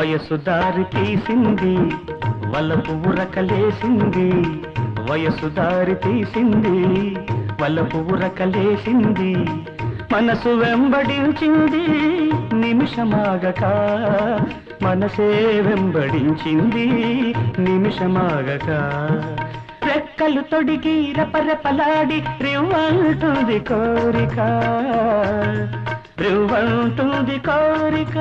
వయసు దారి తీసింది వలపు ఉరకలేసింది వయసు దారి తీసింది వలపు ఉరకలేసింది మనసు వెంబడించింది నిమిషమాగక మనసే వెంబడించింది నిమిషమాగక రెక్కలు తొడిగి రెపరెపలాడి రివ్వంటుంది కోరిక రివ్వంటుంది కోరిక